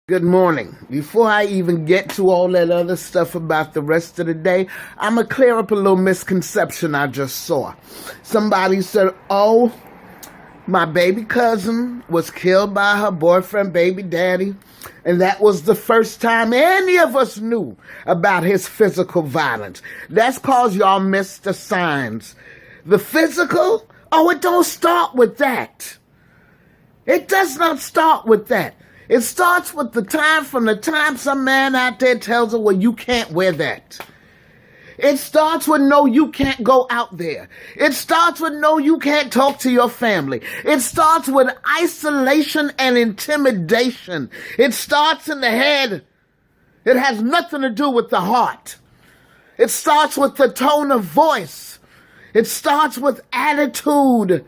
Good morning. Before I even get to all that other stuff about the rest of the day, I'm going to clear up a little misconception I just saw. Somebody said, oh, my baby cousin was killed by her boyfriend, baby daddy, and that was the first time any of us knew about his physical violence. That's because y'all missed the signs. The physical, it don't start with that. It does not start with that. It starts with from the time some man out there tells her, well, you can't wear that. It starts with, no, you can't go out there. It starts with, no, you can't talk to your family. It starts with isolation and intimidation. It starts in the head. It has nothing to do with the heart. It starts with the tone of voice. It starts with attitude.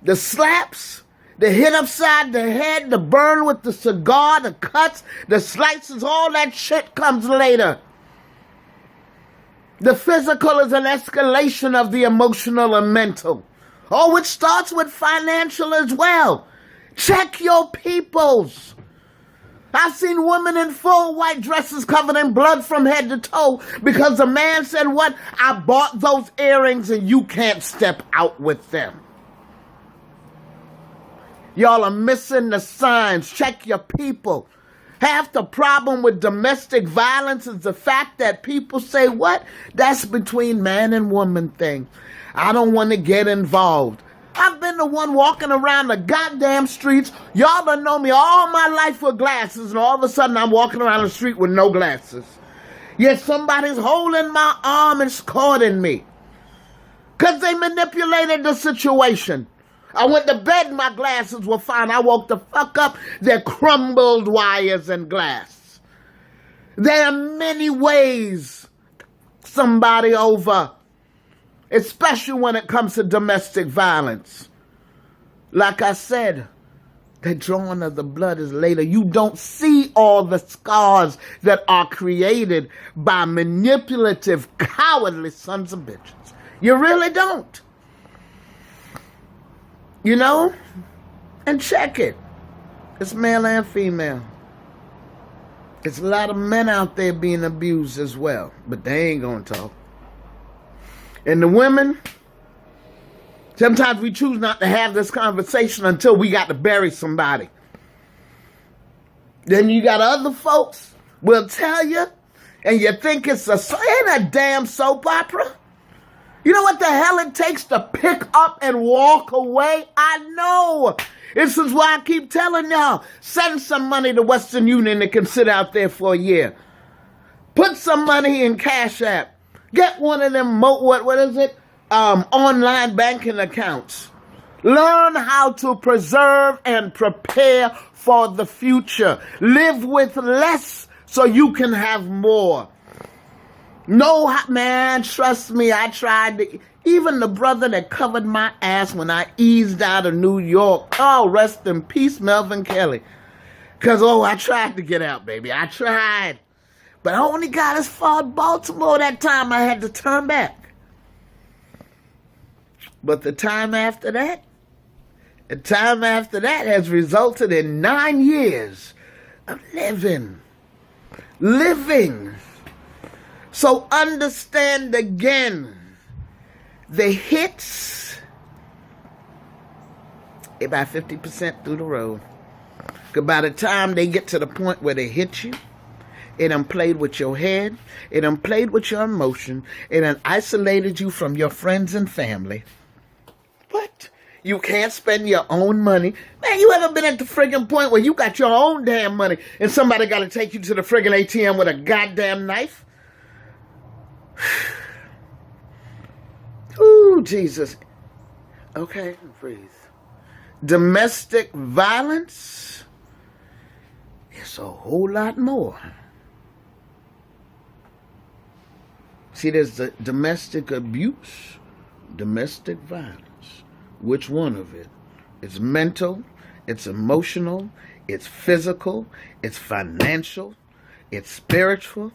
The slaps, the hit upside the head, the burn with the cigar, the cuts, the slices, all that shit comes later. The physical is an escalation of the emotional and mental. It starts with financial as well. Check your peoples. I've seen women in full white dresses covered in blood from head to toe because the man said, what? I bought those earrings and you can't step out with them. Y'all are missing the signs. Check your people. Half the problem with domestic violence is the fact that people say, what? That's between man and woman thing. I don't want to get involved. I've been the one walking around the goddamn streets. Y'all done know me all my life with glasses, and all of a sudden I'm walking around the street with no glasses. Yet somebody's holding my arm and escorting me. Because they manipulated the situation. I went to bed, my glasses were fine. I woke the fuck up, they're crumbled wires and glass. There are many ways somebody over, especially when it comes to domestic violence. Like I said, the drawing of the blood is later. You don't see all the scars that are created by manipulative, cowardly sons of bitches. You really don't. You know? And check it. It's male and female. It's a lot of men out there being abused as well. But they ain't gonna talk. And the women, sometimes we choose not to have this conversation until we got to bury somebody. Then you got other folks will tell you, and you think ain't a damn soap opera. You know what the hell it takes to pick up and walk away? I know. This is why I keep telling y'all, send some money to Western Union that can sit out there for a year. Put some money in Cash App. Get one of them, online banking accounts. Learn how to preserve and prepare for the future. Live with less so you can have more. No, man, trust me, I tried to. Even the brother that covered my ass when I eased out of New York. Oh, rest in peace, Melvin Kelly. Because, I tried to get out, baby. I tried. But I only got as far as Baltimore that time I had to turn back. But the time after that has resulted in 9 years of living. So understand again, the hits, they're about 50% through the road. Because by the time they get to the point where they hit you, it done played with your head, it done played with your emotion, it done isolated you from your friends and family. What? You can't spend your own money? Man, you ever been at the friggin' point where you got your own damn money and somebody got to take you to the friggin' ATM with a goddamn knife? Ooh, Jesus. Okay, breathe. Domestic violence is a whole lot more. See, there's the domestic abuse, domestic violence. Which one of it? It's mental, it's emotional, it's physical, it's financial, it's spiritual.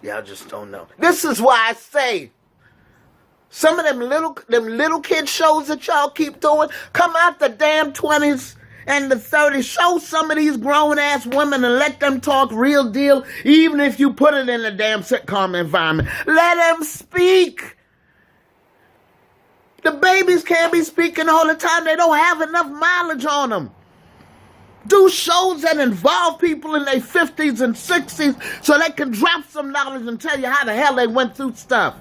Y'all just don't know. This is why I say Some of them little kid shows that y'all keep doing, come out the damn 20s and the 30s. Show some of these grown-ass women and let them talk real deal, even if you put it in a damn sitcom environment. Let them speak. The babies can't be speaking all the time. They don't have enough mileage on them. Do shows that involve people in their 50s and 60s so they can drop some knowledge and tell you how the hell they went through stuff.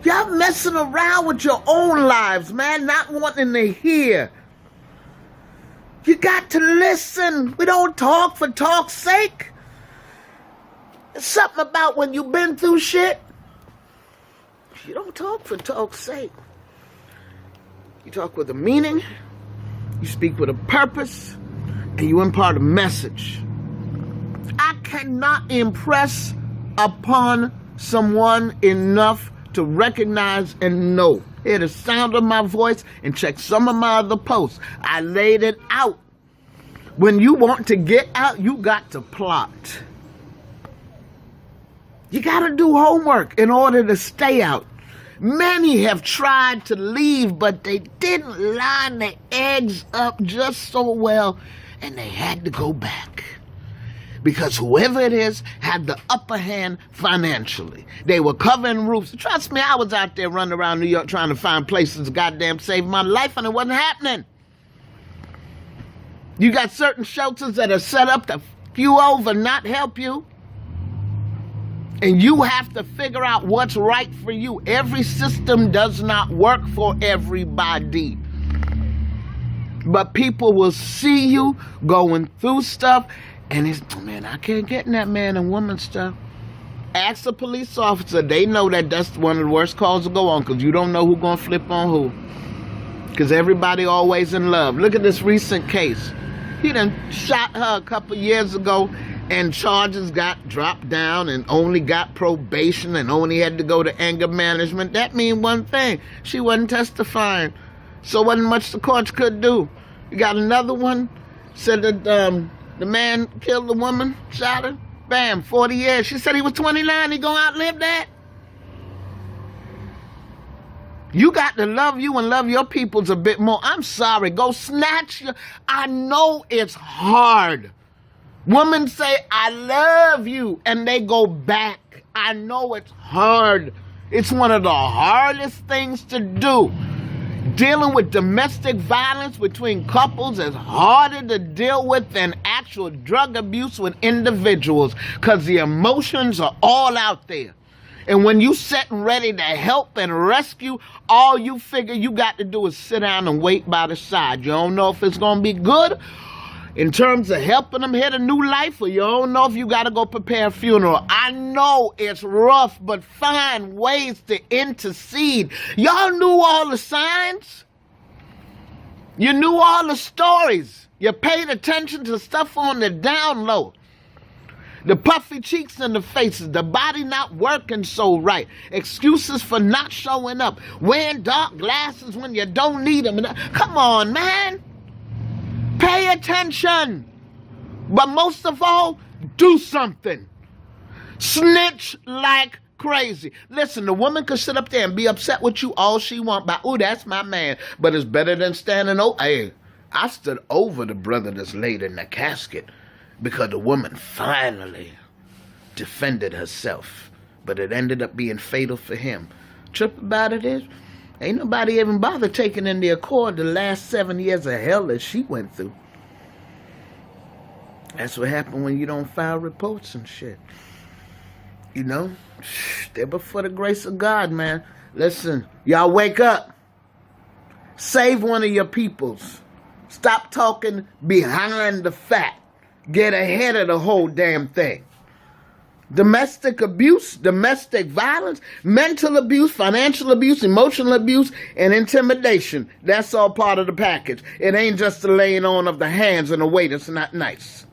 Y'all messing around with your own lives, man, not wanting to hear. You got to listen. We don't talk for talk's sake. There's something about when you've been through shit. You don't talk for talk's sake. You talk with a meaning, you speak with a purpose, and you impart a message. I cannot impress upon someone enough to recognize and know. Hear the sound of my voice and check some of my other posts. I laid it out. When you want to get out, you got to plot. You got to do homework in order to stay out. Many have tried to leave, but they didn't line their eggs up just so well, and they had to go back. Because whoever it is had the upper hand financially. They were covering roofs. Trust me, I was out there running around New York trying to find places to goddamn save my life, and it wasn't happening. You got certain shelters that are set up to fuck you over, not help you. And you have to figure out what's right for you. Every system does not work for everybody. But people will see you going through stuff, and it's, man, I can't get in that man and woman stuff. Ask a police officer. They know that that's one of the worst calls to go on, because you don't know who's going to flip on who. Because everybody always in love. Look at this recent case. He done shot her a couple years ago, and charges got dropped down and only got probation and only had to go to anger management. That means one thing. She wasn't testifying. So wasn't much the courts could do. You got another one. Said that the man killed the woman, shot her. Bam, 40 years. She said he was 29. He gonna outlive that? You got to love you and love your peoples a bit more. I'm sorry. Go snatch your... I know it's hard. Women say, I love you, and they go back. I know it's hard. It's one of the hardest things to do. Dealing with domestic violence between couples is harder to deal with than actual drug abuse with individuals, because the emotions are all out there. And when you set and ready to help and rescue, all you figure you got to do is sit down and wait by the side. You don't know if it's going to be good in terms of helping them hit a new life, or you don't know if you got to go prepare a funeral. I know it's rough, but find ways to intercede. Y'all knew all the signs. You knew all the stories. You paid attention to stuff on the down low. The puffy cheeks and the faces, the body not working so right, excuses for not showing up, wearing dark glasses when you don't need them. Come on, man. Pay attention. But most of all, do something. Snitch like crazy. Listen, the woman could sit up there and be upset with you all she want by, oh, that's my man. But it's better than standing over. Hey, I stood over the brother that's laid in the casket because the woman finally defended herself. But it ended up being fatal for him. Trip about it is, ain't nobody even bothered taking in the accord the last 7 years of hell that she went through. That's what happened when you don't file reports and shit. You know? They're before the grace of God, man. Listen, y'all wake up. Save one of your peoples. Stop talking behind the fact. Get ahead of the whole damn thing. Domestic abuse, domestic violence, mental abuse, financial abuse, emotional abuse, and intimidation. That's all part of the package. It ain't just the laying on of the hands in a way that's not nice.